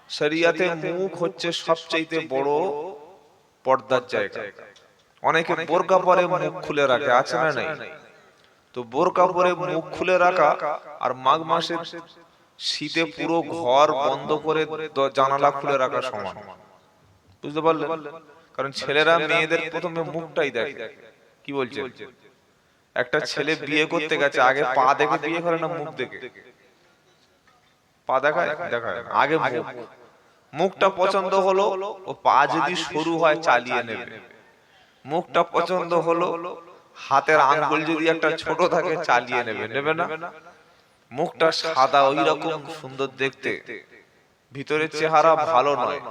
শরিয়াতে মুখ হচ্ছে সবচেয়ে বড় পর্দার জায়গা। অনেকে বোরকা পরে মুখ খুলে রাখে, আছে না নাই? তো বোরকা পরে মুখ খুলে রাখা আর মাঘ মাসের শীতে পুরো ঘর বন্ধ করে জানালা খুলে রাখা সমান, বুঝতে পারলেন? কারণ ছেলেরা মেয়েদের প্রথমে মুখটাই দেখে। কি বলছে? একটা ছেলে বিয়ে করতে গেছে, আগে পা দেখে বিয়ে করে না মুখ দেখে? পা দেখায়? দেখায় না, আগে মুখ। মুখটা পছন্দ হলো, ও পা যদি সরু হয় চালিয়ে নেবে। মুখটা পছন্দ হলো, হাতের আঙ্গুল যদি একটা ছোট থাকে চালিয়ে নেবে, নেবে না? মুখটা সাদা ওই রকম সুন্দর দেখতে, ভিতরের চেহারা ভালো নয়,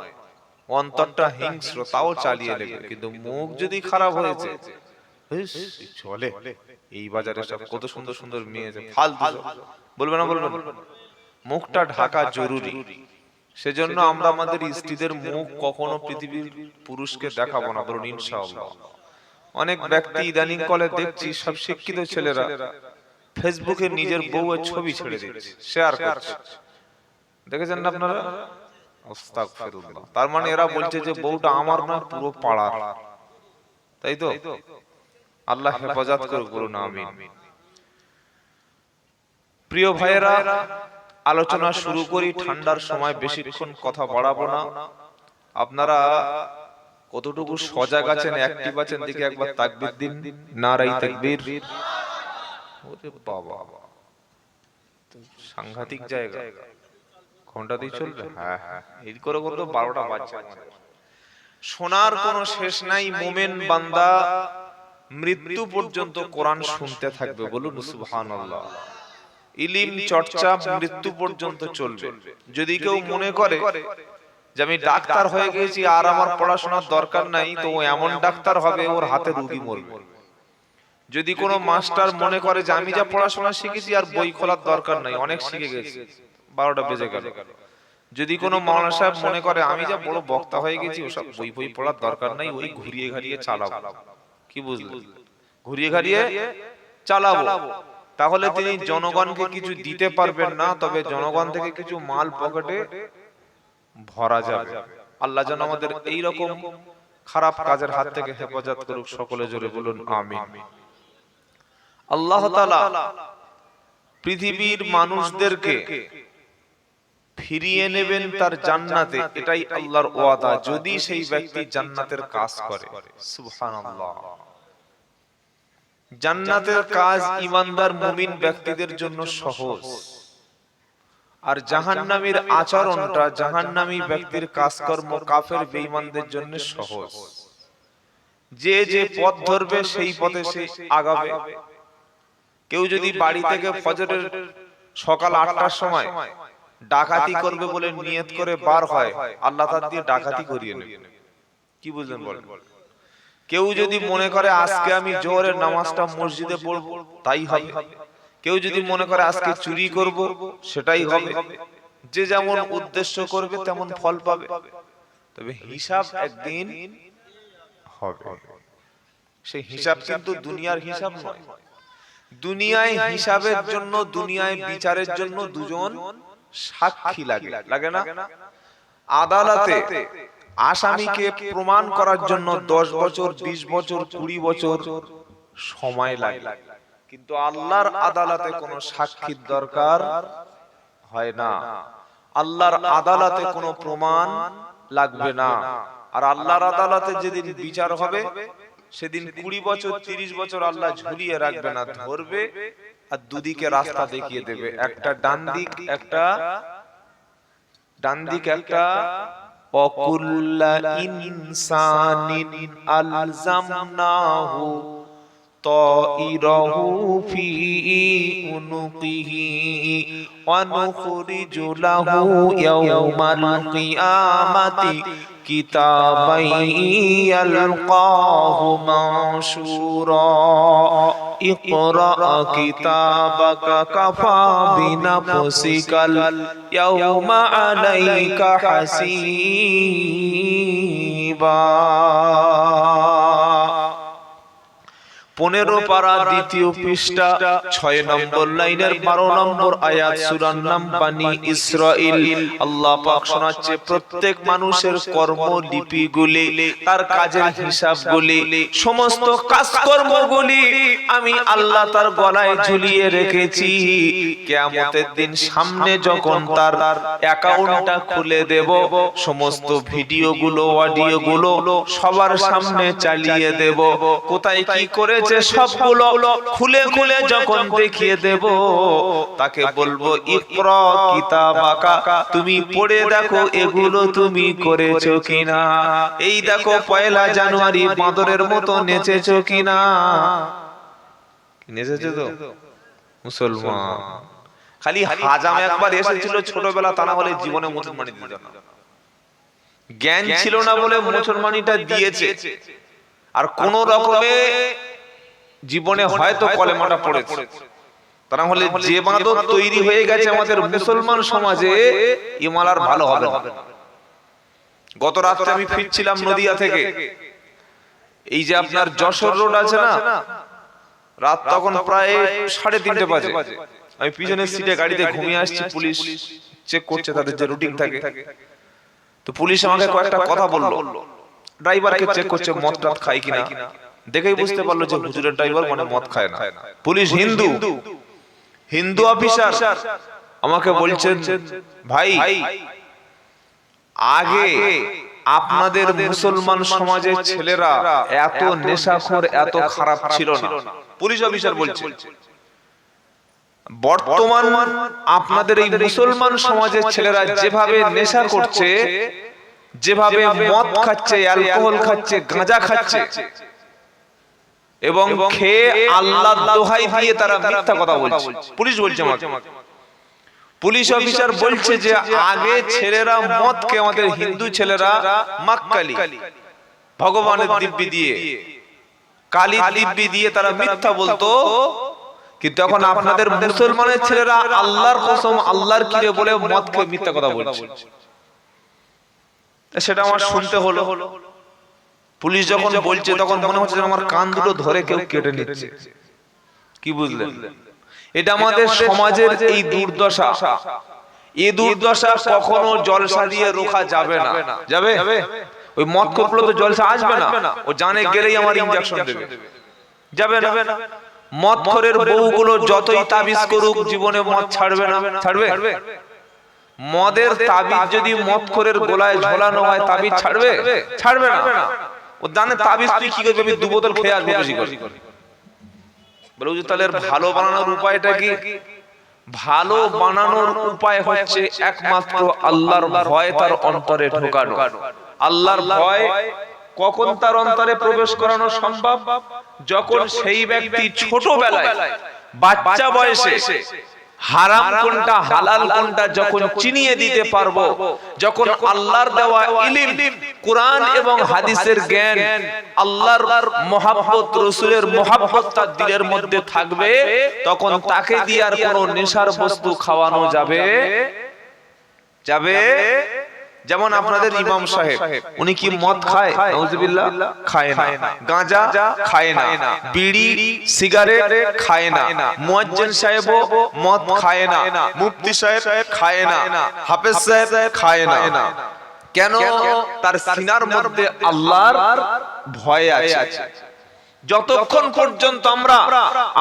অন্তরটা হিংস্র, তাও চালিয়ে নেবে। কিন্তু মুখ যদি খারাপ হয়েছে, চলে এই বাজারে সব কত সুন্দর সুন্দর মেয়ে আছে, ফালতু বলবে না, বলবে না? মুখটা ঢাকা জরুরি। সেজন্য আমরা আমাদের স্ত্রীদের মুখ কখনো পৃথিবীর পুরুষকে দেখাবো না, বলুন ইনশাআল্লাহ। অনেক ব্যক্তি ইদানিং কালে দেখছি, সব শিক্ষিত ছেলেরা ফেসবুকে নিজের বউয়ের ছবি ছেড়ে দিচ্ছে, শেয়ার করছে। দেখেছেন না আপনারা? আস্তাগফিরুল্লাহ। তার মানে এরা বলছে যে বউটা আমার না, পুরো পাড়ার, তাই তো? আল্লাহ হেফাজত করুক, বলুন আমিন। প্রিয় ভাইয়েরা, আলোচনা শুরু করি। ঠান্ডার সময় বেশিক্ষণ কথা বাড়াবো না। আপনারা কতটুকু সজাগ আছেন, অ্যাক্টিভ আছেন দিকে একবার তাকবীর দিন। নারায়ে তাকবীর। ওরে বাবা, সাংঘাতিক জায়গা। ঘন্টা দিয়ে চলবে? হ্যাঁ হ্যাঁ, এই করে করে তো 12টা বাজছে। শোনার কোনো শেষ নাই। মুমিন বান্দা মৃত্যু পর্যন্ত কোরআন শুনতে থাকবে, বলুন সুবহানাল্লাহ। ইলম চর্চা মৃত্যু পর্যন্ত চলবে। যদি কেউ মনে করে যে আমি ডাক্তার হয়ে গেছি আর আমার পড়াশোনার দরকার নাই, তো ও এমন ডাক্তার হবে ওর হাতে রোগী মরবে। যদি কোনো মাস্টার মনে করে যে আমি যা পড়াশোনা শিখেছি আর বই খোলার দরকার নাই, অনেক শিখে গেছি, 12টা বেজে গেল। যদি কোনো মাওলানা সাহেব মনে করে আমি যা বড় বক্তা হয়ে গেছি, ওসব বই বই পড়ার দরকার নাই, ওই ঘুরিয়ে ঘাড়িয়ে চালাবো। কি বুঝলেন? ঘুরিয়ে ঘাড়িয়ে চালাবো। তাহলে তিনি জনগণকে কিছু দিতে পারবেন না, তবে জনগণ থেকে কিছু মাল পকেটে ভরা যাবে। আল্লাহ যেন আমাদের এই রকম খারাপ কাজের হাত থেকে হেফাজত করুক। সকলে জোরে বলুন আমিন। আল্লাহ তাআলা পৃথিবীর মানুষদেরকে ফিরিয়ে নেবেন তার জান্নাতে, এটাই আল্লাহর ওয়াদা, যদি সেই ব্যক্তি জান্নাতের কাজ করে। সুবহানাল্লাহ। জান্নাতের কাজ ঈমানদার মুমিন ব্যক্তিদের জন্য সহজ, আর জাহান্নামীর আচরণটা, জাহান্নামী ব্যক্তির কাজকর্ম কাফের বেঈমানদের জন্য সহজ। যে যে পথ ধরবে সেই পথে সে আগাবে। কেউ যদি বাড়ি থেকে ফজরের সকাল 8টার সময় ডাকাতি করবে বলে নিয়ত করে বার হয়, আল্লাহ তার দিয়ে ডাকাতি করিয়ে নেবে। কি বুঝলেন বলেন? কেউ যদি মনে করে আজকে আমি জোহরের নামাজটা মসজিদে পড়ব, তাই হবে। কেউ যদি মনে করে আজকে চুরি করব, সেটাই হবে। যে যেমন উদ্দেশ্য করবে তেমন ফল পাবে, তবে হিসাব একদিন হবে। সেই হিসাব কিন্তু দুনিয়ার হিসাব নয়। দুনিয়ায় হিসাবের জন্য, দুনিয়ায় বিচারের জন্য দুজন সাক্ষী লাগে, লাগে না? আদালতে আসামিকে প্রমাণ করার জন্য 10 বছর, 20 বছর, 20 বছর সময় লাগে। কিন্তু আল্লাহর আদালতে কোনো সাক্ষীর দরকার হয় না। আল্লাহর আদালতে কোনো প্রমাণ লাগবে না। আর আল্লাহর আদালতে যেদিন বিচার হবে, সেদিন 20 বছর, 30 বছর আল্লাহ ঝুলিয়ে রাখবে না, ধরবে আর দুদিকে রাস্তা দেখিয়ে দেবে। একটা ডান দিক, একটা ডান দিক, একটা ওয়াকুল্লা ইনসানিন আলজামনাহু তাইরাহু ফি উনুকিহি ওয়া নুখরিজু লাহু ইয়াওমাল কিয়ামাতি কিতাবান ইয়ালকাহু মানশুরা ইকরা কিতাবাকা কাফা বিনাফসিকাল ইয়াওমা আলাইকা হাসিবা। 15 পারা দ্বিতীয় পৃষ্ঠা 6 নম্বর লাইনের 12 নম্বর আয়াত সূরার নাম বানি ইসরাইল। আল্লাহ পাক শোনাচ্ছে প্রত্যেক মানুষের কর্মলিপিগুলি, তার কাজের হিসাবগুলি, সমস্ত কাজকর্মগুলি আমি আল্লাহ তার গলায় ঝুলিয়ে রেখেছি। কিয়ামতের দিন সামনে যখন তার অ্যাকাউন্টটা খুলে দেব, সমস্ত ভিডিওগুলো অডিওগুলো সবার সামনে চালিয়ে দেব। কোথায় কি করে সবগুলো খুলে খুলে যখন দেখিয়ে দেব, তাকে বলবো ইকরা কিতাবাকা, তুমি পড়ে দেখো এগুলো তুমি করেছো কিনা। এই দেখো 1 জানুয়ারি বাঁদরের মতো নেচেছো কিনা। নেচেছো তো মুসলমান? খালি হাজাম একবার এসেছিল ছোটবেলা, তা না হলে জীবনে মুসলমানি দিত না। জ্ঞান ছিল না বলে মুসলমানিটা দিয়েছে, আর কোন রকমে জীবনে হয়তো কলেমাটা পড়েছে। তা না হলে যে বাঁদর তৈরি হয়ে গেছে আমাদের মুসলমান সমাজে, ইমাল আর ভালো হবে না। গত রাতে আমি ফিরছিলাম নদিয়া থেকে, এই যে আপনার যশোর রোড আছে না, রাত তখন প্রায় 3:30 বাজে। আমি পিছনের সিটে গাড়িতে ঘুমিয়ে আসছি, পুলিশ চেক করছে, তাদের যে রুটিন থাকে। তো পুলিশ আমাকে কয়েকটা কথা বললো, ড্রাইভারকে চেক করছে মদ টদ খায় কিনা। দেখেই বুঝতে পারলো যে হুজুরের ড্রাইভার মানে মদ খায় না। পুলিশ হিন্দু অফিসার আমাকে বলছেন, ভাই আগে আপনাদের মুসলমান সমাজের ছেলেরা এত নেশাখোর, এত খারাপ ছিল না। পুলিশ অফিসার বলছে, বর্তমান আপনাদের এই মুসলমান সমাজের ছেলেরা যেভাবে নেশা করছে, যেভাবে মদ খাচ্ছে, অ্যালকোহল খাচ্ছে, গাঁজা খাচ্ছে, এবং খেয়ে আল্লাহর দোহাই দিয়ে তারা মিথ্যা কথা বলছে। পুলিশ বলছে আমাকে, পুলিশ অফিসার বলছে যে আগে ছেলেরা মদ খেয়ে, আমাদের হিন্দু ছেলেরা মাক্কালি ভগবানের দিব্যি দিয়ে, কালী দিব্যি দিয়ে তারা মিথ্যা বলতো, কিন্তু এখন আপনাদের মুসলমানের ছেলেরা আল্লাহর কসম, আল্লাহর কিরে বলে মদ খেয়ে মিথ্যা কথা বলছে। সেটা আমার শুনতে হলো। পুলিশ যখন বলছে তখন মনে হচ্ছে আমার কান দুটো ধরে কেউ কেটে নিচ্ছে। কি বুঝলেন? এটা আমাদের সমাজের এই দুর্দশা। এই দুর্দশা কখনো জলসা দিয়ে রোখা যাবে না। যাবে? ওই মদ খোরগুলো তো জলসা আসবে না, ও জানে গেলেই আমার ইনজেকশন দেবে। যাবে না। মদ খোরের বউগুলো যতই তাবিজ করুক, জীবনে মদ ছাড়বে না। ছাড়বে? মদের তাবিজ যদি মদ খোরের গলায় ঝোলানো হয়, তাবিজ ছাড়বে? ছাড়বে না। ও জানে তাবিজ তুই কি করবি, আমি 2 বোতল খেয়ে আসবো বেশি করে। বলে তাহলে ভালো বানানোর উপায়টা কি? ভালো বানানোর উপায় হচ্ছে একমাত্র আল্লাহর ভয় তার অন্তরে ঢোকানো। আল্লাহর ভয় কখন তার অন্তরে প্রবেশ করানো সম্ভব? যখন সেই ব্যক্তি ছোটবেলায়, বাচ্চা বয়সে হারাম কোনটা হালাল কোনটা যখন চিনিয়ে দিতে পারবো, যখন আল্লাহর দেওয়া ইলম, কুরআন এবং হাদিসের জ্ঞান, আল্লাহর মহব্বত, রাসূলের মহব্বত তার দিলের মধ্যে থাকবে, তখন তাকে দিয়ে আর কোনো নেশার বস্তু খাওয়ানো যাবে? যেমন আপনাদের ইমাম সাহেব, উনি কি মদ খায়? নাউজুবিল্লাহ, খায় না। গাঁজা খায় না, বিড়ি সিগারেট খায় না। মুয়াজ্জিন সাহেবও মদ খায় না, মুফতি সাহেব খায় না, হাফেজ সাহেব খায় না। কেন? তার সিনার মধ্যে আল্লাহর ভয় আছে। যতক্ষণ পর্যন্ত আমরা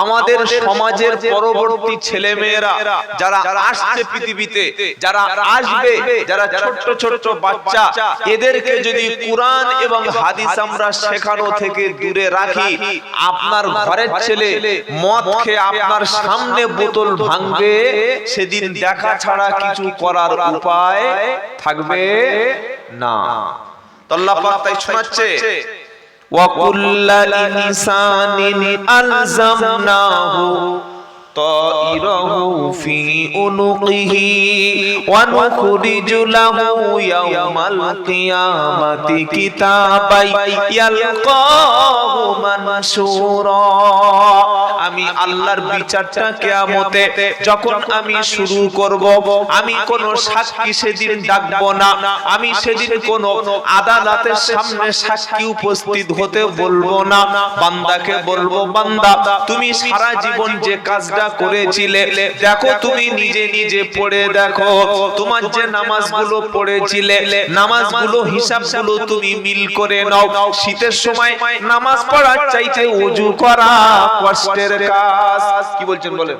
আমাদের সমাজের পরবর্তী ছেলে মেয়েরা যারা আসছে পৃথিবীতে, যারা আসবে, যারা ছোট ছোট বাচ্চা, এদেরকে যদি কুরআন এবং হাদিস আমরা শেখানো থেকে দূরে রাখি, আপনার ঘরের ছেলে মদ খেয়ে আপনার সামনে বোতল ভাঙবে, সেদিন দেখা ছাড়া কিছু করার উপায় থাকবে না। তো আল্লাহ পাক তাই শোনাচ্ছে, وَكُلَّ إِنسَانٍ أَلْزَمْنَاهُ তাইরাহু ফি উনুকিহি ওয়া নুখরিজু লাহু ইয়াওমাল কিয়ামাতি কিতাবাই ইয়ালকাহু মানসুরা। আমি আল্লাহর বিচারটা কিয়ামতে যখন আমি শুরু করব, আমি কোন সাক্ষী সেদিন ডাকব না, আমি সেদিন কোন আদালতের সামনে সাক্ষী উপস্থিত হতে বলবো না। বান্দাকে বলবো, বান্দা তুমি সারা জীবন যে কাজটা করেছিলে দেখো, তুমি নিজে নিজে পড়ে দেখো, তোমার যে নামাজগুলো পড়েছিলে নামাজগুলো হিসাবগুলো তুমি মিল করে নাও। শীতের সময় নামাজ পড়ার চাইতে ওযু করা কষ্টের কাজ। কি বলছেন বলেন?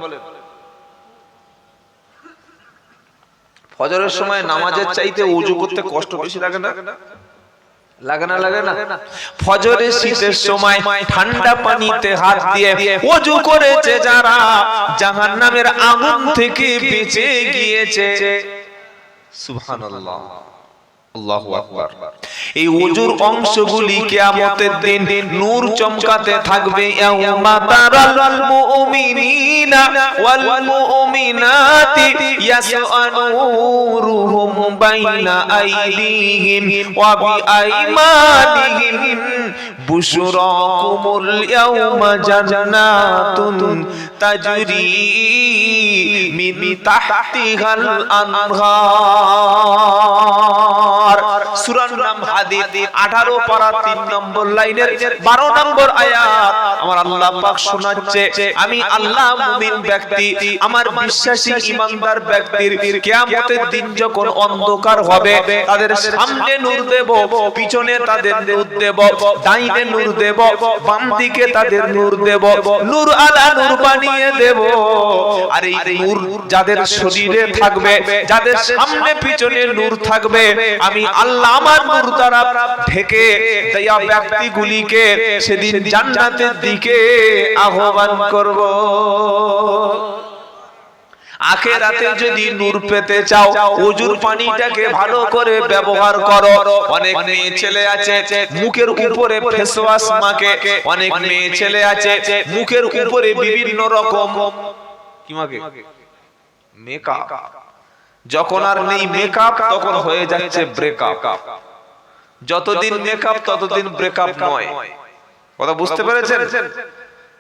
ফজরের সময় নামাজের চাইতে ওযু করতে কষ্ট বেশি লাগে না? লাগে না? লাগে না? ফজরে শীতের সময় ঠান্ডা পানিতে হাত দিয়ে ওযু করেছে যারা, জাহান্নামের আগুন থেকে বেঁচে গিয়েছে। সুবহানাল্লাহ, আল্লাহু আকবার। এই ওযুর অংশগুলি কিয়ামতের দিন নূর চমকাতে থাকবে। ইয়াউমা তারাল মুমিনিনা ওয়াল মুমিনাতি ইয়াসআনুরুহুম বাইনা আইদিহিম ওয়া বিআইমানিহিম বুশরাকুমুল ইয়াউমা জান্নাতুন তাজরি মিন তাহতিহাল আনহার। সূরার নাম হাদীদ 18 পারা 3 নম্বর লাইনের 12 নম্বর আয়াত। আমার আল্লাহ পাক শোনাচ্ছে, আমি আল্লাহ মুমিন ব্যক্তি, আমার বিশ্বাসী ঈমানদার ব্যক্তির কিয়ামতের দিন যখন অন্ধকার হবে, তাদের সামনে নূর দেব, পিছনে তাদের নূর দেব, ডাইনে নূর দেব, বাম দিকে তাদের নূর দেব, নূর আলা নূর বানিয়ে দেব। আর এই নূর যাদের শরীরে থাকবে, যাদের সামনে পিছনে নূর থাকবে, আমি আল্লাহ আমার নূর দ্বারা ঢেকে দেয়া ব্যক্তিগুলিকে সেদিন জান্নাতের দিকে আহ্বান করব। আখিরাতে যদি নূর পেতে চাও, ওযুর পানিটাকে ভালো করে ব্যবহার করো। অনেক মেয়ে ছেলে আছে মুখের উপরে ফেস ওয়াশ মাখে, অনেক মেয়ে ছেলে আছে মুখের উপরে বিভিন্ন রকম কি মাখে, মেকআপ। যখন আর নেই মেকআপ তখন হয়ে যাচ্ছে ব্রেকআপ। যতদিন মেকআপ ততদিন ব্রেকআপ নয়। কথা বুঝতে পেরেছেন?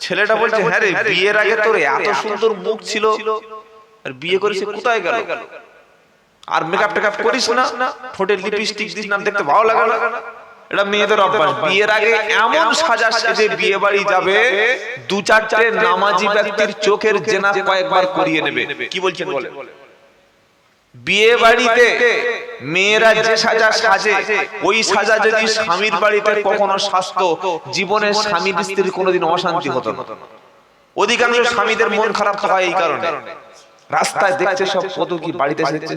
ছেলেটা বলছে, হ্যাঁ রে, বিয়ের আগে তোর এত সুন্দর মুখ ছিল, আর বিয়ে করেছে কোথায় গেল? আর মেকআপ টেকআপ করিস না, ঠোঁটে লিপস্টিক দিস না, দেখতে ভালো লাগে না। এটা মেয়েদের অভ্যাস। বিয়ের আগে এমন সাজা সেজে বিয়ে বাড়ি যাবে, 2-4টে নামাজি ব্যক্তির চোখের জেনা কয়েকবার করিয়ে নেবে। কি বলছেন বলে? বিয়ে বাড়িতে মেয়েরা যে সাজা সাজে, ওই সাজা যদি স্বামীর বাড়িতে কখনো সাজতো, জীবনে স্বামীর স্ত্রীর কোনোদিন অশান্তি হতো না। অধিকাংশ স্বামীদের মন খারাপ হয় এই কারণে, রাস্তায় দেখছে সব কত কি বাড়িতে এসেছে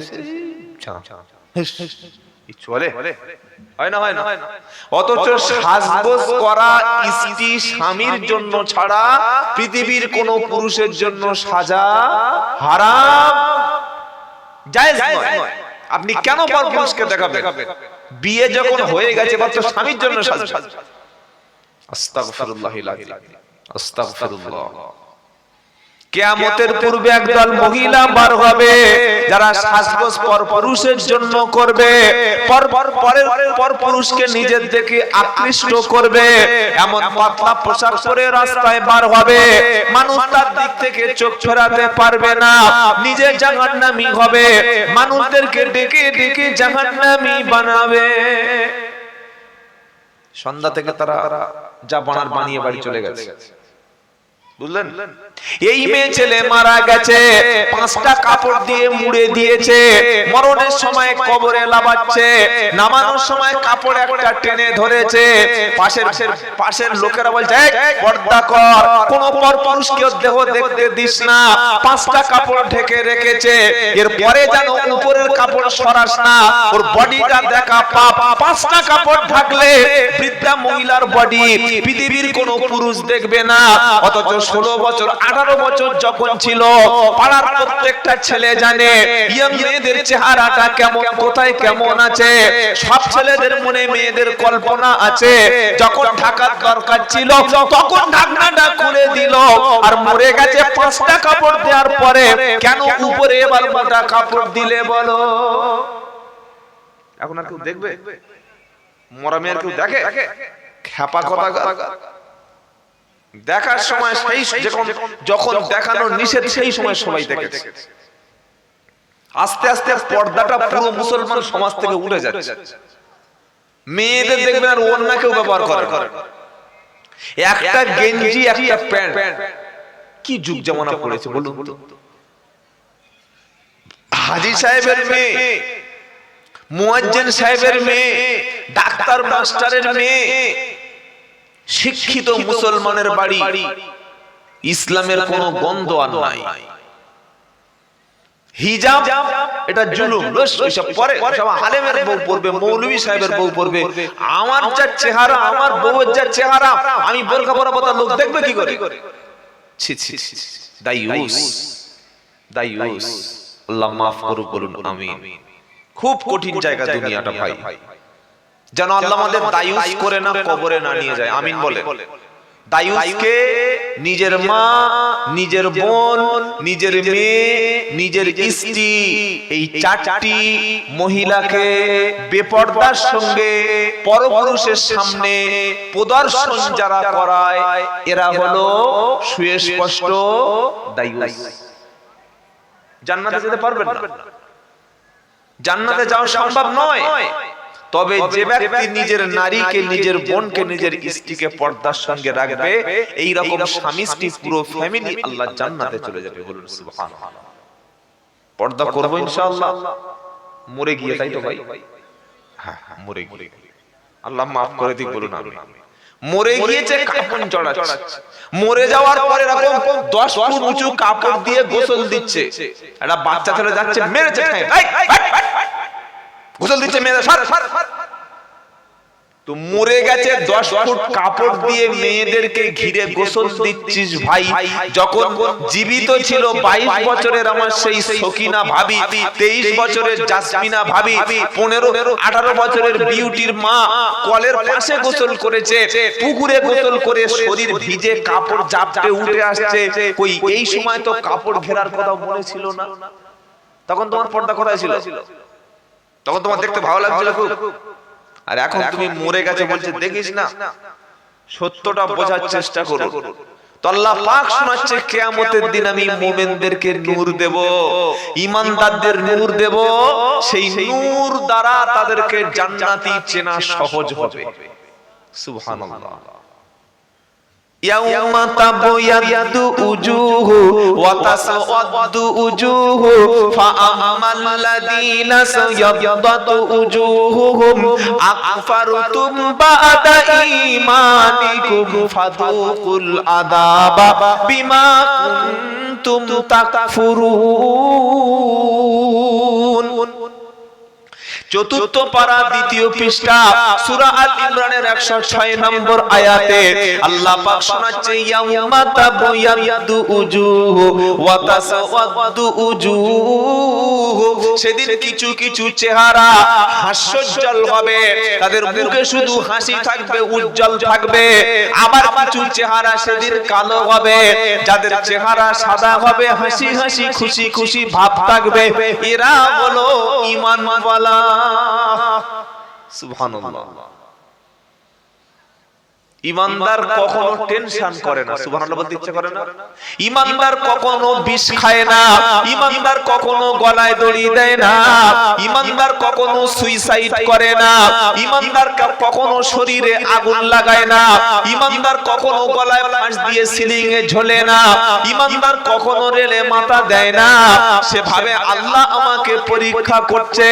চলে, হয় না? হয় না? অথচ সাজগোজ করা স্ত্রী স্বামীর জন্য ছাড়া পৃথিবীর কোন পুরুষের জন্য সাজা হারাম, জায়েজ নয়। আপনি কেন পরপুরুষকে দেখাবেন? বিয়ে যখন হয়ে গেছে মাত্র স্বামীর জন্য সাজবেন। আস্তাগফিরুল্লাহিল আযীম, আস্তাগফিরুল্লাহ। কিয়ামতের পূর্বে একদল মহিলা বার হবে যারা সাজগোজ পরপুরুষের জন্য করবে, পরপুরুষকে নিজের দিকে আকৃষ্ট করবে, এমন পাতলা পোশাক পরে রাস্তায় বার হবে, মানুষ তার দিক থেকে চোখ ফেরাতে পারবে না, নিজে জাহান্নামী হবে, মানুষদেরকে ডেকে ডেকে জাহান্নামী বানাবে। সন্ধ্যা থেকে তারা যা বানার বানিয়ে বাড়ি চলে গেছে। বুঝলেন? এই মেয়ে ছেলে মারা গেছে, 5টা কাপড় দিয়ে মুড়ে দিয়েছে, মরণের সময় কবরে লাবাচ্ছে, নামানোর সময় কাপড় একটা টেনে ধরেছে, পাশের লোকেরা বলছে, পর্দা কর, কোন পরপুরুষকে দেহ দেখতে দিস না, 5টা কাপড় ঢেকে রেখেছে, এরপরে যেন উপরের কাপড় সরাস না, ওর বডিটা দেখা পাপ। 5টা কাপড় ঢাকলে বৃদ্ধা মহিলার বডি পৃথিবীর কোন পুরুষ দেখবে না, অথচ 16 বছর 18 বছর যখন ছিল, পাড়ার প্রত্যেকটা ছেলে জানে ইয়াং মেয়েদের চেহারাটা কেমন, কোথায় কেমন আছে। সব ছেলেদের মনে মেয়েদের কল্পনা আছে। যখন ঢাকার দরকার ছিল তখন ঢাকনাটা খুলে দিল, আর মরে গেছে 5টা কাপড় দেওয়ার পরে কেন উপরে এবার মোটা কাপড় দিলে বলো? এখন আর কেউ দেখবে? মরা মেয়ের কেউ দেখে? খ্যাপা কথা দেখার সময় সেই যখন দেখানো নিষেধ সেই সময় সবাই দেখেছে। আস্তে আস্তে পর্দাটা পুরো মুসলমান সমাজ থেকে উঠে যাচ্ছে। মেয়েদের দেখবেন আর ওড়না কেউ ব্যবহার করে, একটা গেঞ্জি একটা প্যান্ট। কি যুগ জামানা পড়েছে বলুন তো। হাজী সাহেবের মেয়ে, মুয়াজ্জিন সাহেবের মেয়ে, ডাক্তার মাস্টারের মেয়ে, শিক্ষিত মুসলমানের বাড়ি, ইসলামের কোনো গন্ধ আর নাই। হিজাব এটা জুলুম, ওইসব পরে সব আলেমের বউ পড়বে, মৌলভী সাহেবের বউ পড়বে। আমার যা চেহারা, আমার বউয়ের যা চেহারা, আমি বোরকা পরা কথা লোক দেখবে কি করে? ছি ছি ছি, দায়ুস দায়ুস। আল্লাহ মাফ করুক, বলুন আমিন। খুব কঠিন জায়গা দুনিয়াটা ভাই, যেন আল্লাহ আমাদের দায়ুস করে না কবরে না নিয়ে যায়। আমিন বলে। দায়ুসকে নিজের মা, নিজের বোন, নিজের মেয়ে, নিজের স্ত্রী, এই 4টি মহিলাকে বেপরদার সঙ্গে পরপুরুষের সামনে প্রদর্শন যারা করায়, এরা হলো সুস্পষ্ট দায়ুস। জান্নাতে যেতে পারবেন না, জান্নাতে যাওয়া সম্ভব নয়। তবে যে ব্যক্তি নিজের নারীকে, নিজের বোনকে, নিজের স্ত্রীকে পর্দার সঙ্গে রাখবে, এই রকম স্বামী স্ত্রী পুরো ফ্যামিলি আল্লাহ জান্নাতে চলে যাবে। বলুন সুবহানাল্লাহ। পর্দা করব ইনশাআল্লাহ, মরে গিয়ে, তাই তো ভাই? হ্যাঁ, মরে গিয়ে। আল্লাহ মাফ করে দিক, বলুন আমিন। মরে গিয়েছে, কাফন চড়াচ্ছে। মরে যাওয়ার পরে এরকম 10 ফুট উঁচু কাপড় দিয়ে গোসল দিচ্ছে। একটা বাচ্চা ছেলে যাচ্ছে, মেরেছে, গোসল দিচ্ছে, মেয়েরা তো মরে গেছে। 10 ফুট কাপড় দিয়ে মেয়েদেরকে ঘিরে গোসল দিচ্ছিস ভাই। যখন জীবিত ছিল 22 বছরের আমার সেই সকিনা ভাবি, 23 বছরের জাসমিনা ভাবি, 15-18 বছরের বিউটির মা কলের পাশে গোসল করেছে, পুকুরে গোসল করে শরীর ভিজে কাপড় জাপটে উঠে আসছে। কই এই সময় তো কাপড় ঘেরার কথা মনে ছিল না? তখন তোমার পর্দা কোথায় ছিল? তখন তোমার দেখতে ভালো লাগছিল খুব। আর এখন তুমি মরে গেছে বলছে দেখিস না। সত্যটা বোঝার চেষ্টা করো। তো আল্লাহ পাক শোনাচ্ছে, কিয়ামতের দিন আমি মুমিনদেরকে নূর দেব, ঈমানদারদের নূর দেব। সেই নূর দ্বারা তাদেরকে জান্নাতি চেনা সহজ হবে। সুবহানাল্লাহ। ইয়াউমা তাবয়াদু উজুহু ওয়া তাসওয়াদু উজুহু ফাআম্মাল লাযীনা সায়াদাতু উজুহুহুম আকফারতুম বা'দা ঈমানিকুম ফাযুকুল আযাবা বিমা কুনতুম তাকফুরুন। চতুর্থ পারা, দ্বিতীয় পৃষ্ঠা, সূরা আল ইমরানের 106 নম্বর আয়াতে আল্লাহ পাক শোনাচ্ছে, ইয়াউমা তাবয়াদু উজুহু ওয়া তাসওয়াদু উজুহু। সেদিন কিছু কিছু চেহারা হাস্যোজ্জ্বল হবে, তাদের মুখে শুধু হাসি থাকবে, উজ্জ্বল থাকবে। আবার কিছু চেহারা সেদিন কালো হবে, যাদের চেহারা সাদা হবে, হাসি হাসি খুশি খুশি ভাব থাকবে। এরা হলো ঈমানওয়ালা। সুবহানাল্লাহ। ঈমানদার কখনো টেনশন করে না। সুবহানাল্লাহ বলতে ইচ্ছে করে না? ঈমানদার কখনো বিষ খায় না, ঈমানদার কখনো গলায় দড়ি দেয় না, ঈমানদার কখনো সুইসাইড করে না, ঈমানদার কখনো শরীরে আগুন লাগায় না, ঈমানদার কখনো গলায় ফাঁস দিয়ে সিলিং এ ঝোলে না, ঈমানদার কখনো রেলে মাথা দেয় না। সে ভাবে আল্লাহ আমাকে পরীক্ষা করছে,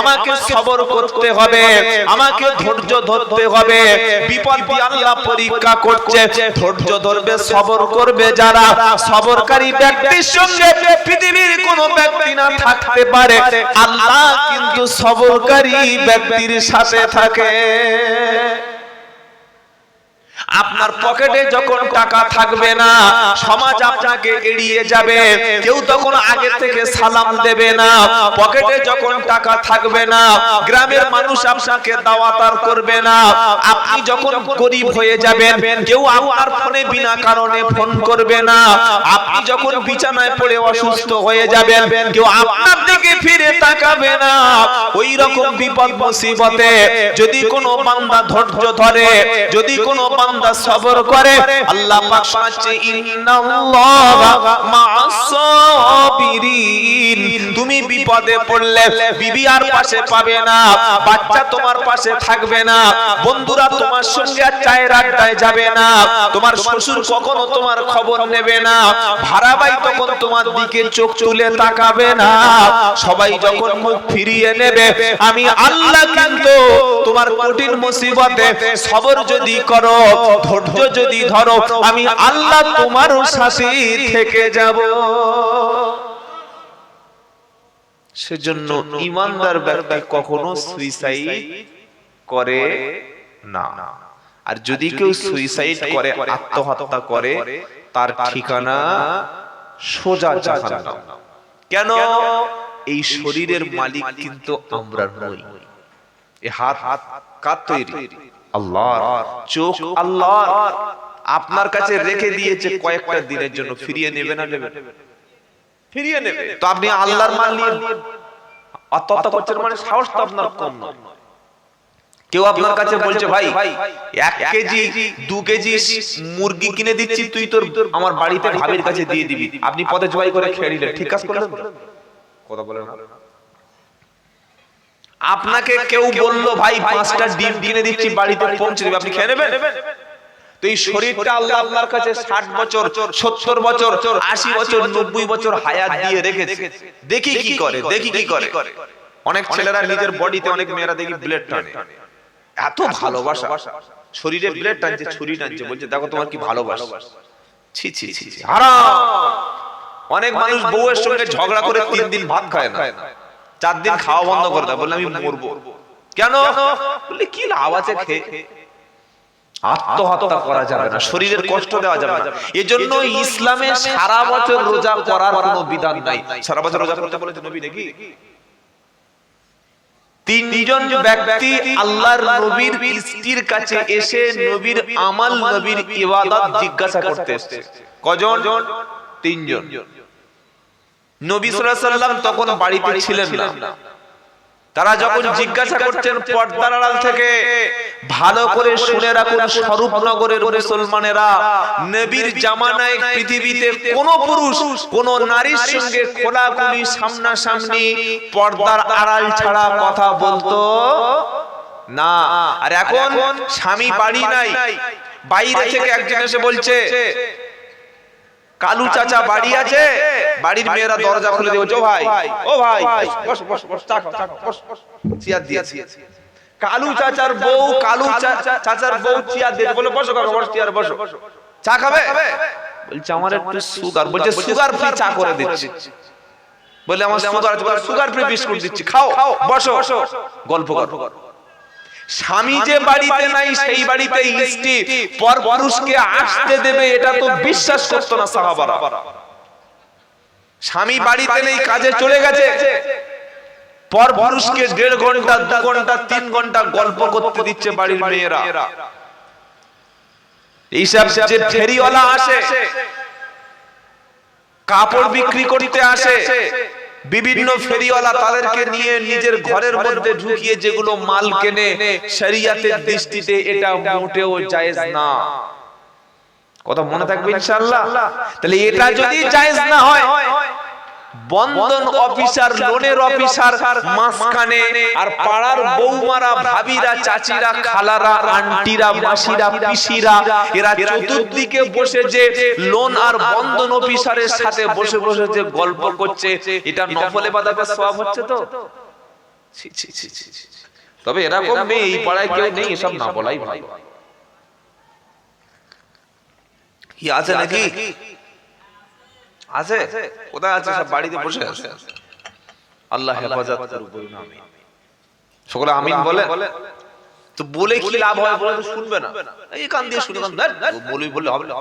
আমাকে সবর করতে হবে, আমাকে ধৈর্য ধরতে হবে। বিপদ দিয়ে পরীক্ষা করছে, ধৈর্য ধরবে, সবর করবে যারা, সবরকারী ব্যক্তির সঙ্গে পৃথিবীর কোন ব্যক্তি না থাকতে পারে, আল্লাহ কিন্তু সবরকারী ব্যক্তির সাথে থাকে। আপনার পকেটে যখন টাকা থাকবে না, সমাজ আপনাকে এড়িয়ে যাবে, কেউ তখন আগে থেকে সালাম দেবে না। পকেটে যখন টাকা থাকবে না, গ্রামের মানুষ আপনাকে দাওয়াত করবে না। আপনি যখন গরিব হয়ে যাবেন, কেউ আপনার ফোনে বিনা কারণে ফোন করবে না। আপনি যখন বিছানায় পড়ে অসুস্থ হয়ে যাবেন, কেউ আপনার দিকে ফিরে তাকাবে না। ওই রকম বিপদ মুসিবতে যদি কোনো বান্দা ধৈর্য ধরে, যদি কোনো বান্দা সবর করে, আল্লাহ পাক শোনাচ্ছে ইন্নাল্লাহা মা'আস সাবিরিন। তুমি বিপদে পড়লে বিবি আর পাশে পাবে না, বাচ্চা তোমার পাশে থাকবে না, বন্ধুরা তোমার সঙ্গে আর চায়ের আড্ডায় যাবে না, তোমার শ্বশুর কখনো তোমার খবর নেবে না, ভাড়া ভাই তখন তোমার দিকে চোখ তুলে তাকাবে না। সবাই যখন মুখ ফিরিয়ে নেবে, আমি আল্লাহ কিন্তু তোমার কঠিন মুসিবতে সবর যদি করো, ধৈর্য যদি ধরো, আমি আল্লাহ তোমার সাথে থেকে যাব। সেজন্য ঈমানদার ব্যক্তি কখনো সুইসাইড করে না। আর যদি কেউ সুইসাইড করে, আত্মহত্যা করে, তার ঠিকানা সোজা জাহান্নাম। কেন? এই শরীরের মালিক কিন্তু আমরা নই। এই হাত কার তৈরি? আল্লাহর। চোখ আল্লাহর। আপনার কাছে রেখে দিয়েছে কয়েকটা দিনের জন্য, ফিরিয়ে নেবে না নেবে? ফিরিয়ে নেবে। তো আপনি আল্লাহর মাল নিয়ে আত্মহত্যা করছেন, মানে সাহস তো আপনার কম নয়। কেউ আপনার কাছে বলছে, ভাই 1 কেজি 2 কেজি মুরগি কিনে দিচ্ছি, তুই তোর আমার বাড়িতে ভাবির কাছে দিয়ে দিবি। আপনি পথে জবাই করে খেয়ে নিলেন, ঠিক কাজ করলেন? কথা বলেন না। আপনাকে কেউ বলল, ভাই 5টা ডিম কিনে দিচ্ছি, বাড়িতে পৌঁছে দিবি, আপনি খেয়ে নেবেন? তো এই শরীরটা আল্লাহ আপনার কাছে 60 বছর 70 বছর 80 বছর 90 বছর হায়াত দিয়ে রেখেছে। দেখি কি করে, দেখি কি করে। অনেক ছেলেরা নিজের বডিতে, অনেক মেয়েরা দেখি ব্লেড টানে। এত ভালোবাসা, শরীরে ব্লেড টানছে, ছুরি টানছে, বলছে দেখো তোমার কি ভালোবাসা। ছি ছি ছি, হারাম। অনেক মানুষ বউয়ের সঙ্গে ঝগড়া করে 3 দিন ভাত খায় না, 4 দিন খাওয়া বন্ধ করে দেয়, বললে আমি মরবো। কেন? বললে কি লাভ আছে খেয়ে? আত্মহত্যা করা যাবে না, শরীরের কষ্ট দেওয়া যাবে না। এজন্য ইসলামে সারা বছর রোজা করার কোনো বিধান নাই। সারা বছর রোজা করতে বলেছে নবী নাকি? 3 জন ব্যক্তি আল্লাহর নবীর স্ত্রীর কাছে এসে নবীর আমল, নবীর ইবাদত জিজ্ঞাসা করতে এসেছে। কজন? 3 জন। নবী সাল্লাল্লাহু আলাইহি ওয়াসাল্লাম তখন বাড়িতে ছিলেন না। তারা যখন জিজ্ঞাসা করছেন পর্দার আড়াল থেকে, ভালো করে শুনে রাখুন স্বরূপনগরের মুসলমানেরা, নবীর জামানায় পৃথিবীতে কোন পুরুষ কোন নারীর সঙ্গে খোলাখুলি সামনাসামনি পর্দার আড়াল ছাড়া কথা বলতো না। আর এখন স্বামী বাড়ি নাই, বাইরে থেকে একজন এসে বলছে, কালু চাচা বাড়ি আছে? বাড়ির মেয়েরা দরজা খুলে দিয়ে বলছে, ও ভাই, ও ভাই, বস বস বস, চা খাও, চা খাও, বস বস, চেয়ার দিয়েছি। কালু চাচার বউ, কালু চাচার বউ চেয়ার দিয়ে বলে, বসো কাকা, বস, চেয়ারে বসো, চা খাবে? বলছে আমার একটু সুগার। বলছে সুগার ফ্রি চা করে দিচ্ছি। বলে আমার সুগার আছে, বলে সুগার ফ্রি বিস্কুট দিচ্ছি, খাও, বসো, গল্প করো। স্বামী যে বাড়িতে নাই, সেই বাড়িতে স্ত্রী পর পুরুষকে আসতে দেবে, এটা তো বিশ্বাস করতো না সাহাবারা। স্বামী বাড়িতে নেই, কাজে চলে গেছে, পর পুরুষকে 1.5 ঘন্টা 2 ঘন্টা 3 ঘন্টা গল্প করতে দিচ্ছে বাড়ির মেয়েরা। এইসব যে ফেরিওয়ালা আসে, কাপড় বিক্রি করতে আসে, বিভিন্ন ফেরিওয়ালা তাদেরকে নিয়ে নিজের ঘরের মধ্যে ঢুকিয়ে যেগুলো মাল কেনে, শরীয়তের দৃষ্টিতে এটা মোটেও জায়েজ না। কথা মনে থাকবে ইনশাআল্লাহ। তাহলে এটা যদি জায়েজ না হয়, বন্ধন অফিসার, লোনের অফিসার মাঝখানে, আর পাড়ার বৌমারা, ভাবিরা, চাচিরা, খালারা, আন্টিরা, মাসিরা, পিসিরা, এরা চতুর্দিকে বসে যে লোন আর বন্ধন অফিসারের সাথে বসে বসে যে গল্প করছে, এটা নফলে বাদাতে সওয়াব হচ্ছে তো? তবে এরকম মেয়ে এই পাড়ায় কেউ নেই, এসব না বলাই ভালো। কি আছে নাকি? আছে? কোথায় আছে? সব বাড়িতে বসে আছে। আল্লাহ হেফাজত করুক, বলুন আমিন। সকলে আমিন বলে। তো বলে কি লাভ হয়? বলে তো শুনবে না, এই কান দিয়ে শুনে কান বলি বললে হবে না।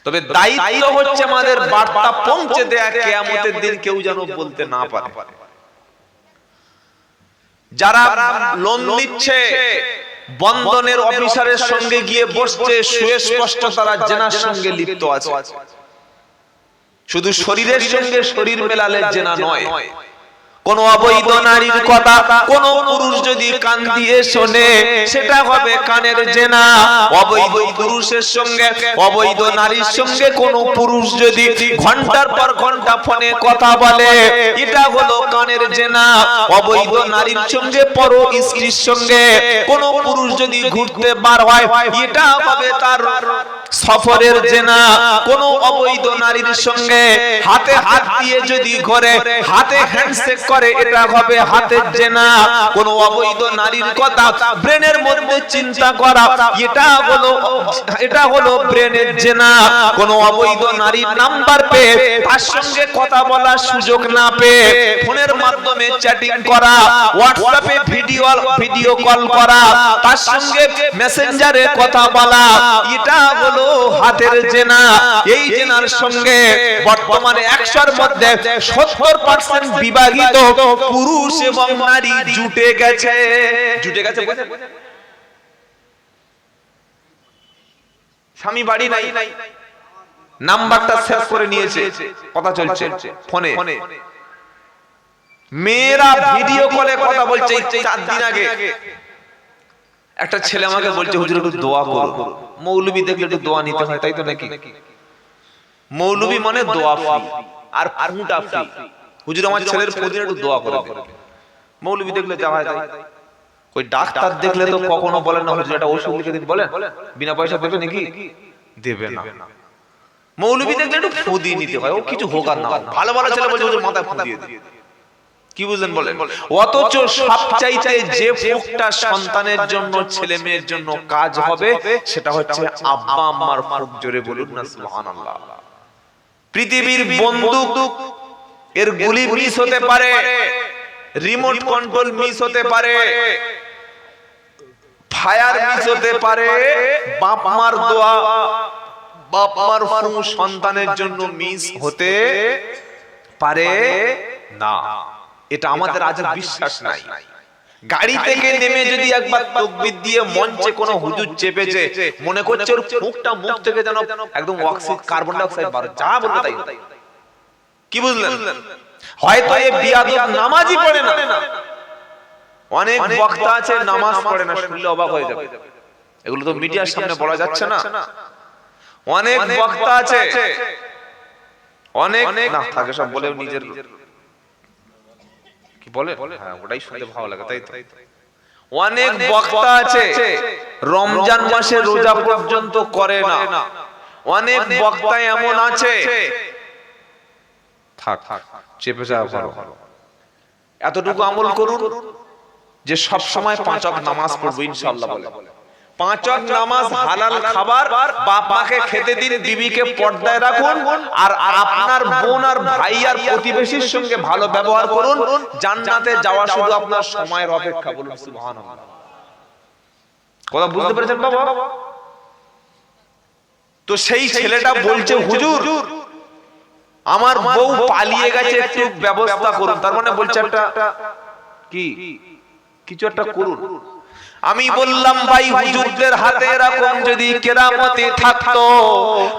তবে দায়িত্ব হচ্ছে আমাদের বার্তা পৌঁছে দেয়া, কিয়ামতের দিন কেউ যেন বলতে না পারে। যারা লোন নিচ্ছে, বন্ধনের অফিসারের সঙ্গে গিয়ে বসছে, সুস্পষ্ট তারা জেনার সঙ্গে লিপ্ত আছে। শুধু শরীরের সঙ্গে শরীর মেলালে জেনা নয়, কোন অবৈধ নারীর কথা কোন পুরুষ যদি কান দিয়ে শোনে সেটা হবে কানের জেনা। অবৈধ পুরুষের সঙ্গে, অবৈধ নারীর সঙ্গে কোন পুরুষ যদি ঘন্টার পর ঘন্টা ফোনে কথা বলে এটা হলো কানের জেনা। অবৈধ নারীর সঙ্গে পর স্ত্রীর সঙ্গে কোন পুরুষ যদি ঘুরতে বার হয় এটা হবে তার সফরের জেনা। কোন অবৈধ নারীর সঙ্গে হাতে হাত দিয়ে যদি ঘরে হাতে হ্যান্ডশেক করে এটা হবে হাতের জেনা। কোন অবৈধ নারীর কথা ব্রেনের মধ্যে চিন্তা করা এটা হলো ব্রেনের জেনা। কোন অবৈধ নারীর নাম্বার পেয়ে তার সঙ্গে কথা বলার সুযোগ না পেয়ে ফোনের মাধ্যমে চ্যাটিং করা, হোয়াটসঅ্যাপে ভিডিও কল করা, তার সঙ্গে মেসেঞ্জারে কথা বলা এটা হলো হাতের জেনা। এই জেনার সঙ্গে বর্তমানে 100-র মধ্যে 70% বিবাহিত পুরুষ এবং নারী জুটে গেছে। স্বামী বাড়ি নাই, নাম্বারটা সেভ করে নিয়েছে, কথা চলছে ফোনে। মেয়েরা ভিডিও কলে কথা বলছে। 4 দিন আগে একটা ছেলে আমাকে বলছে, হুজুর একটু দোয়া করুন। মৌলবি দেখলে একটু দোয়া নিতে হয়, তাই তো নাকি? মৌলবি মানে দোয়া ফ্রি আর ফুটা ফ্রি। হুজুর আমার ছেলের প্রতিদিন একটু দোয়া করে দেন। মৌলবি দেখলে যা হয় তাই। ওই ডাক্তার দেখলে তো কখনো বলেন না হুজুর এটা ওষুধ লিখে দিন, বলেন বিনা পয়সা দেবে নাকি? দেবে না। মৌলবি দেখলে একটু ফু দিয়ে নিতে হয়, ও কিছু হোক আর না হোক। ভালো ভালো ছেলে বলছে হুজুর মাথায় ফু দিয়ে দিন, কি বুঝলেন বলেন? অথচ সবচাইতে যে ফুকটা সন্তানের জন্য, ছেলে মেয়ের জন্য কাজ হবে সেটা হচ্ছে আব্বা আম্মার ফুক। জোরে বলুন না সুবহানাল্লাহ। পৃথিবীর বন্দুক এর গুলি মিস হতে পারে, রিমোট কন্ট্রোল মিস হতে পারে, ফায়ার মিস হতে পারে, বাপ মার দোয়া, বাপ মার ফু সন্তানের জন্য মিস হতে পারে না। এটা আমাদের আজ বিশ্বাস নাই। গাড়ি থেকে নেমে যদি একবার তাকবীর দিয়ে মঞ্চে কোনো হুজুর চেপেছে, মনে করছে ওর মুখটা মুখ থেকে যেন একদম অক্সিজেন কার্বন ডাই অক্সাইড বার, যা বলবে তাই। কি বুঝলেন? হয়তো এই বিয়াদব নামাজই পড়ে না। অনেক বক্তা আছে নামাজ পড়ে না, শুনলে অবাক হয়ে যাবে। এগুলো তো মিডিয়ার সামনে বলা যাচ্ছে না। অনেক বক্তা আছে, অনেক না থাকে সব বলে নিজের বলে, হ্যাঁ ওটাই শুনতে ভালো লাগে, তাই তো। অনেক বক্তা আছে রমজান মাসে রোজা পর্যন্ত করে না। অনেক বক্তা এমন আছে, থাক চেপে যাওয়া ভালো। এতটুকু আমল করুন যে সব সময় 5 ওয়াক্ত নামাজ পড়বো ইনশাআল্লাহ বলে। 5 ওয়াক্ত নামাজ, হালাল খাবার, বাপ মাকে খেতে দিন, বিবিকে পর্দায় রাখুন, আর আপনার বোন আর ভাই আর প্রতিবেশীর সঙ্গে ভালো ব্যবহার করুন। জান্নাতে যাওয়া শুধু আপনার সময়ের অপেক্ষা। বলুন সুবহানাল্লাহ। কথা বুঝতে পেরেছেন বাবা? তো সেই ছেলেটা বলছে হুজুর আমার বউ পালিয়ে গেছে, একটু ব্যবস্থা করুন। তার মানে বলছে একটা কিছু একটা করুন। আমি বললাম ভাই হুজুরদের হাতে এরকম যদি কেরামতি থাকতো,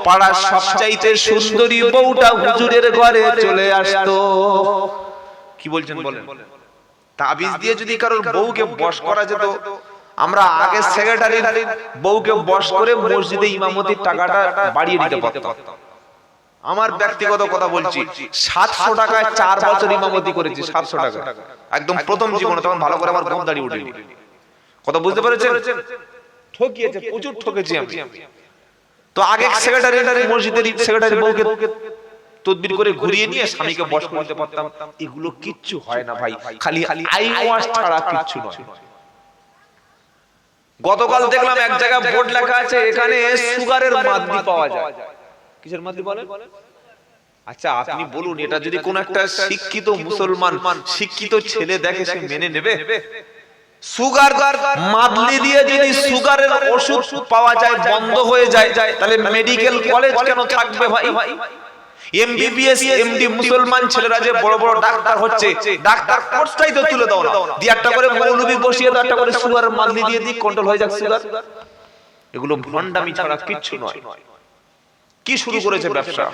পাড়ার সবচাইতে সুন্দরী বউটা হুজুরের ঘরে চলে আসতো। কি বলছেন বলেন? তাবিজ দিয়ে যদি কারোর বউকে বশ করা যেত, আমরা আগে সেক্রেটারির বউকে বশ করে মসজিদে ইমামতির টাকাটা বাড়িয়ে দিতে পারতাম। আমার ব্যক্তিগত কথা বলছি, 700 টাকায় 4 বছর ইমামতি করেছি। 700 টাকা একদম প্রথম জীবনে, তখন ভালো করে আমার গম দাড়ি উঠেনি। কথা বুঝতে পেরেছেন? ঠকিয়েছে, প্রচুর ঠকেছি আমি। তো আগে সেক্রেটারি মসজিদের সেক্রেটারি বউকে তদবির করে ঘুরিয়ে নিয়ে স্বামীকে বশ করতে পারতাম। এগুলো কিচ্ছু হয় না ভাই, খালি আইন ওয়াশ ছাড়া কিচ্ছু নয়। গতকাল দেখলাম এক জায়গায় বোর্ড লেখা আছে এখানে সুগারের মাদনি পাওয়া যায়। কিসের মাদনি বলেন? আচ্ছা আপনি বলুন, এটা যদি কোন একটা শিক্ষিত মুসলমান, শিক্ষিত ছেলে দেখে, সে মেনে নেবে? সুগার মাদলি দিয়ে যদি সুগারের ওষুধ পাওয়া যায়, বন্ধ হয়ে যায়, তাহলে মেডিকেল কলেজ কেন থাকবে ভাই? এমবিবিএস এমডি মুসলমান ছেলেরা যে বড় বড় ডাক্তার হচ্ছে, ডাক্তার কোর্সটাই তো তুলে দাও না, দিয়ে একটা করে মৌলবি বসিয়ে দাও, একটা করে সুগারের মাদলি দিয়ে দিই, কন্ট্রোল হয়ে যাক সুগার। এগুলো ভন্ডামি ছাড়া কিচ্ছু নয়। কি শুরু করেছে ব্যবসা?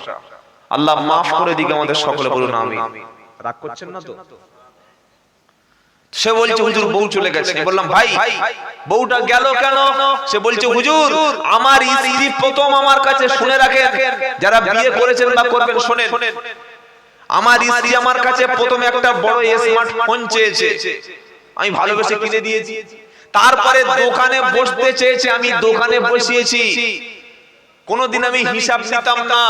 আল্লাহ মাফ করে দিকে আমাদের সকলে বলুন আমিন। রাগ করছেন না তো? সে বলছে হুজুর বউ চলে গেছে। বললাম ভাই বউটা গেল কেন? সে বলছে হুজুর আমার স্ত্রী প্রথম আমার কাছে, শুনে রাখেন যারা বিয়ে করেছেন বা করবেন শোনেন, আমার স্ত্রী আমার কাছে প্রথমে একটা বড় স্মার্টফোন চেয়েছে, আমি ভালোবেসে কিনে দিয়েছি। তারপরে দোকানে বসতে চেয়েছে, আমি দোকানে বসিয়েছি। কোনদিন আমি হিসাব নিতাম না।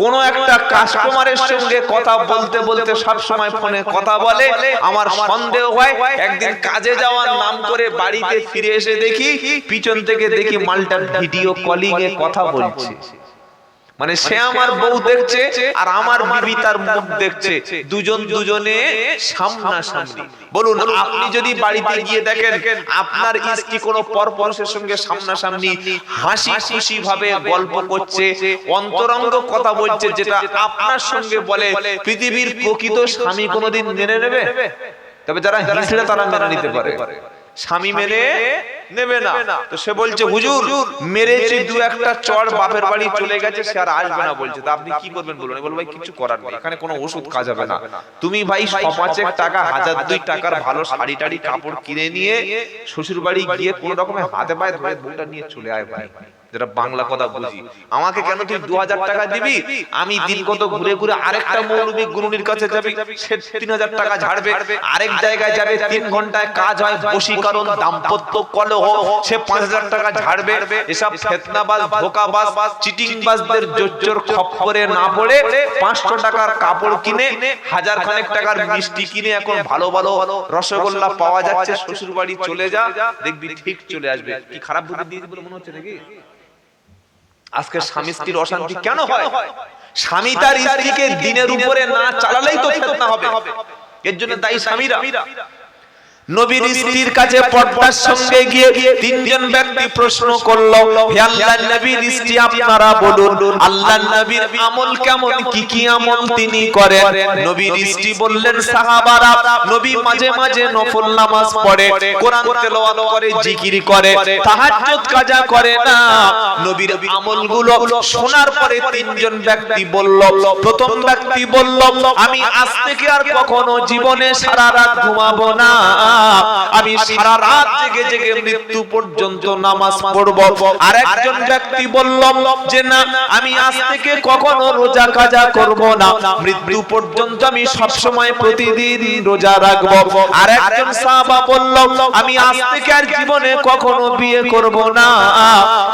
কোন একটা কাস্টমারের সঙ্গে কথা বলতে বলতে সব সময় ফোনে কথা বলে, আমার সন্দেহ হয়। একদিন কাজে যাওয়ার নাম করে বাড়িতে ফিরে এসে দেখি পিছন থেকে দেখি মালটা ভিডিও কলিং এ কথা বলছে। মানে সে আমার বউ দেখছে আর আমার বিবি তার মুখ দেখছে, দুজন দুজনে সামনাসামনি। বলুন আপনি যদি বাড়িতে গিয়ে দেখেন আপনার স্ত্রী কোনো পরপুরুষের সঙ্গে সামনাসামনি হাসি খুশি ভাবে গল্প করছে, অন্তরঙ্গ কথা বলছে, যেটা আপনার সঙ্গে বলে, পৃথিবীর প্রকৃত স্বামী কোনোদিন মেনে নেবে? তবে যারা হিজড়া তারা মেনে নিতে পারে, স্বামী মেনে নেবে না। তো সে বলছে হুজুর মেরেছি দু একটা চড়, বাপের বাড়ি চলে গেছে, সে আর আসবে না বলছে। তা আপনি কি করবেন বলুন? বল ভাই কিছু করার নেই, এখানে কোনো ওষুধ কাজ হবে না। তুমি ভাই ৫০০ টাকা ১০০০ টাকার ভালো শাড়ি টাড়ি কাপড় কিনে নিয়ে শ্বশুর বাড়ি গিয়ে কোন রকমের হাতে পায়ে ধরে বউটা নিয়ে চলে আয় ভাই, যেটা বাংলা কথা বুঝি। আমাকে কেন তুই ২০০০ টাকা দিবি, আমি দিন কত ঘুরে ঘুরে আরেকটা মৌলবি গুরুনির কাছে যাবি, সে ৩০০০ টাকা ঝাড়বে, আরেক জায়গায় যাবে ৩ ঘন্টায় কাজ হয়, বশীকরণ দাম্পত্য কলহ, সে ৫০০০ টাকা ঝাড়বে। এসব ফিতনাবাজ ধোঁকাবাজ চিটিংবাজদের জোচ্চোর খপ্পরে না পড়ে ৫০০ টাকার কাপড় কিনে, ১০০০ খানেক টাকার মিষ্টি কিনে এখন ভালো ভালো রসগোল্লা পাওয়া যাচ্ছে, শ্বশুর বাড়ি চলে যা, দেখবি ঠিক চলে আসবে। কি খারাপ বুদ্ধি দিয়েছি বলে মনে হচ্ছে নাকি? আজকে স্বামী স্ত্রীর অশান্তি কেন হয়? স্বামী তার স্ত্রীকে দিনের উপরে না চালালেই তো ফিতনা হবে। এর জন্য দায়ী স্বামীরা। নবীর স্ত্রীর কাছে পর্দার সঙ্গে গিয়ে তিনজন ব্যক্তি প্রশ্ন করলো, হে আল্লাহর নবীর স্ত্রী আপনারা বলুন আল্লাহর নবীর আমল কেমন, কি কি আমল তিনি করেন? নবীর স্ত্রী বললেন সাহাবারা, নবী মাঝে মাঝে নফল নামাজ পড়ে, কোরআন তেলাওয়াত করে, জিকির করে, তাহাজ্জুদ কাজা করে না। নবীর আমলগুলো শোনার পরে তিনজন ব্যক্তি বলল, প্রথম ব্যক্তি বলল আমি আজ থেকে আর কখনো জীবনে সারা রাত ঘুমাবো না, আমি সারা রাত জেগে জেগে মৃত্যু পর্যন্ত নামাজ পড়ব। আরেকজন ব্যক্তি বলল যে না, আমি আজ থেকে কখনো রোজা কাজা করব না, মৃত্যু পর্যন্ত আমি সব সময় প্রতিদিন রোজা রাখব। আরেকজন সাহাবা বলল আমি আজ থেকে আর জীবনে কখনো বিয়ে করব না,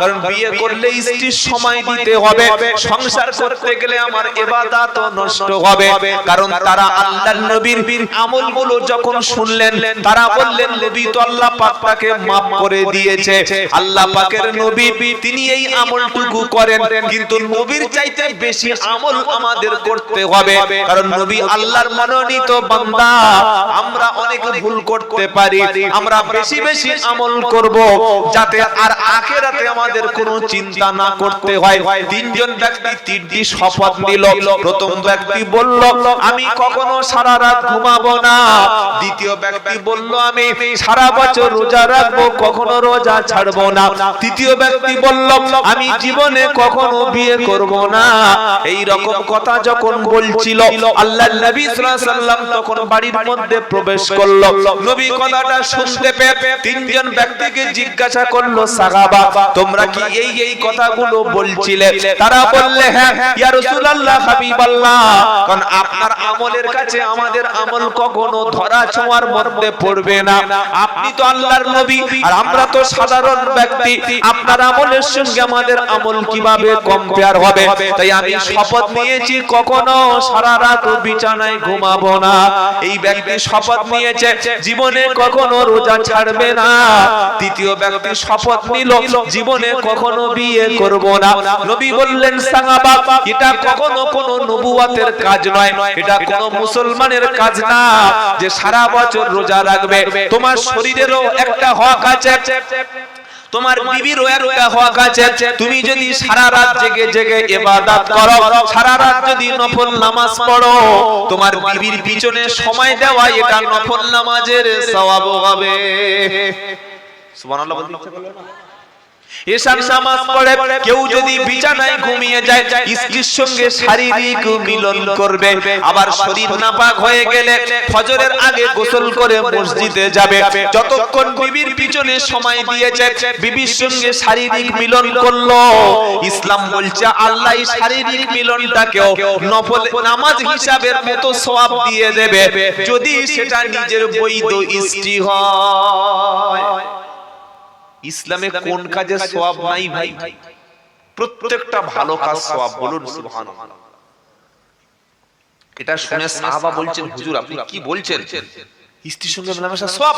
কারণ বিয়ে করলে স্ত্রীর সময় দিতে হবে, সংসার করতে গেলে আমার ইবাদত নষ্ট হবে। কারণ তারা আল্লাহর নবীর আমলগুলো যখন শুনলেন তারা বললেন নবী তো আল্লাহ পাক তাকে maaf করে দিয়েছে, আল্লাহ পাকের নবী তিনি এই আমলটুকু করেন, কিন্তু নবীর চাইতে বেশি আমল আমাদের করতে হবে, কারণ নবী আল্লাহর মনোনীত বান্দা। আমরা অনেক ভুল করতে পারি, আমরা বেশি বেশি আমল করব যাতে আর আখিরাতে আমাদের কোনো চিন্তা না করতে হয়। তিনজন ব্যক্তি তিনটি শপথ নিল। প্রথম ব্যক্তি বলল আমি কখনো সারা রাত ঘুমাবো না। দ্বিতীয় ব্যক্তি বলল আমি সারা বছর রোজা রাখবো, কখনো রোজা ছাড়বো না। তৃতীয় ব্যক্তি বলল আমি জীবনে কখনো বিয়ে করব না। এই রকম কথা যখন বলছিল আল্লাহর নবী সাল্লাল্লাহু আলাইহি ওয়াসাল্লাম তখন বাড়ির মধ্যে প্রবেশ করলো। নবী কথাটা শুনতে পেয়ে তিনজন ব্যক্তিকে জিজ্ঞাসা করলো সাহাবা তোমরা কি এই এই কথাগুলো বলছিলে? তারা বললে হ্যাঁ ইয়া রাসূলুল্লাহ হাবিবাল্লাহ, কারণ আপনার আমলের কাছে আমাদের আমল কখনো ধরা ছোঁয়ার মধ্যে পড়বে না। আপনি তো আল্লাহর নবী আর আমরা তো সাধারণ ব্যক্তি, আপনার আমলের সঙ্গে আমাদের আমল কিভাবে কম্পেয়ার হবে? তাই আমি শপথ নিয়েছি কখনো সারা রাত বিছানায় ঘুমাবো না। এই ব্যক্তি শপথ নিয়েছে জীবনে কখনো রোজা ছাড়বে না। তৃতীয় ব্যক্তি শপথ নিল জীবনে কখনো বিয়ে করব না। নবী বললেন সাহাবা এটা কখনো কোনো নবুয়তের কাজ নয়, এটা কোনো মুসলমানের কাজ না যে সারা বছর রোজা রাখবে। রাখবে। তোমার শরীরেরও একটা হক আছে, তোমার বিবিরও একটা হক আছে। তুমি যদি সারা রাত জেগে জেগে ইবাদত করো, সারা রাত যদি নফল নামাজ পড়ো, তোমার বিবির পিছনে সময় দেওয়া এটা নফল নামাজের সওয়াব হবে। সুবহানাল্লাহ বলতে ইচ্ছা করলো না? এশার নামাজ পড়ে কেউ যদি বিছানায় ঘুমিয়ে যায়, স্ত্রীর সঙ্গে শারীরিক মিলন করবে, আবার শরীর নাপাক হয়ে গেলে ফজরের আগে গোসল করে মসজিদে যাবে। যতক্ষণ বিবির পিছনে সময় দিয়েছে, বিবির সঙ্গে শারীরিক মিলন করলো, ইসলাম বলছে আল্লাহ এই শারীরিক মিলনটাকেও নফল নামাজ হিসাবের মতো সওয়াব দিয়ে দেবে, যদি সেটা নিজের বৈধ স্ত্রী হয়। ইসলামে কোন কাজে সওয়াব নাই ভাই? প্রত্যেকটা ভালো কাজ সওয়াব। বলুন সুবহানাল্লাহ। এটা শুনে সাহাবা বলছেন, হুজুর আপনি কি বলছেন? স্ত্রীর সঙ্গে মেলামেশা সওয়াব?